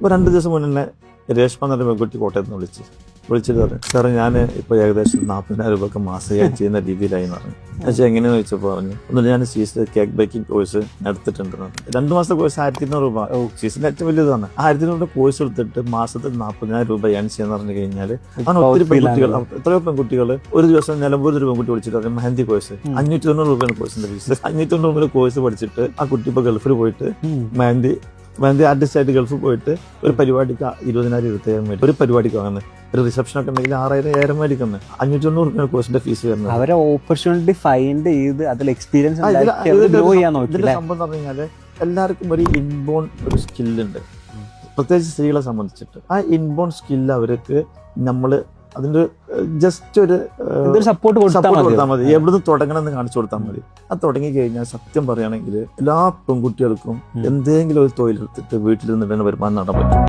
ഇപ്പോൾ 2 ദിവസം മുന്നേ രേഷ്മ എന്ന പെൺകുട്ടി കോട്ടയത്ത് നിന്ന് വിളിച്ചിട്ട് പറഞ്ഞു, സാറേ ഞാൻ ഇപ്പോൾ ഏകദേശം 40,000 രൂപ മാസമായി ചെയ്യുന്ന രീതിയിലായി പറഞ്ഞു. പക്ഷേ എങ്ങനെയാണെന്ന് ചോദിച്ചപ്പോൾ പറഞ്ഞു, ഒന്നുമില്ല, ഞാൻ സീസ് കേക്ക് ബേക്കിംഗ് കോഴ്സ് എടുത്തിട്ടുണ്ടെന്ന്. 2 മാസത്തെ കോഴ്സ് 1,200 രൂപ. സീസിന്റെ ഏറ്റവും വലിയതാണ്. 1,200 രൂപ കോഴ്സ് എടുത്തിട്ട് മാസത്തിൽ 40,000 രൂപ ഏൺ ചെയ്യാന്ന് പറഞ്ഞു കഴിഞ്ഞാൽ അങ്ങനെ ഒത്തിരി പെൺകുട്ടികൾ, എത്രയോ പെൺകുട്ടികൾ ഒരു ദിവസം നിലമ്പൂർ ഒരു പെൺകുട്ടി വിളിച്ചിട്ട് മെഹന്തി കോഴ്സ് 590 രൂപയാണ് കോഴ്സിന്റെ ഫീസ്. 590 രൂപ കോഴ്സ് പഠിച്ചിട്ട് ആ കുട്ടി ഇപ്പോൾ ഗൾഫിൽ പോയിട്ട് മെഹന്തി ആർട്ടിസ്റ്റ് ആയിട്ട് ഗൾഫിൽ പോയിട്ട് ഒരു പരിപാടിക്ക് 20,000-27,000 മേടിക്കും. ഒരു പരിപാടിക്ക് വാങ്ങുന്നത് ഒരു റിസപ്ഷൻ ഒക്കെ ഉണ്ടെങ്കിൽ 6,000-7,000 മേടിക്കുന്നത്. 590 രൂപ കോഴ്സിന്റെ ഫീസ് വരുന്നത്. അവരെ ഓപ്പർച്യൂണിറ്റി ഫൈൻഡ് ചെയ്ത് അതിൽ എക്സ്പീരിയൻസ് ഇതിന്റെ സംഭവം എന്ന് പറഞ്ഞു കഴിഞ്ഞാല് എല്ലാവർക്കും ഒരു ഇൻബോൺ ഒരു സ്കില്ലുണ്ട്, പ്രത്യേകിച്ച് സ്ത്രീകളെ സംബന്ധിച്ചിട്ട്. ആ ഇൻബോൺ സ്കില്ല് അവർക്ക് നമ്മള് അതിന്റെ ജസ്റ്റ് ഒരു സപ്പോർട്ട് കൊടുത്താൽ മതി. എവിടുന്ന് തുടങ്ങണം എന്ന് കാണിച്ചു കൊടുത്താൽ മതി. അത് തുടങ്ങി കഴിഞ്ഞാൽ സത്യം പറയുകയാണെങ്കിൽ എല്ലാ പെൺകുട്ടികൾക്കും എന്തെങ്കിലും ഒരു തൊഴിലെടുത്തിട്ട് വീട്ടിൽ നിന്ന് വരുമാനം നേടാൻ പറ്റും.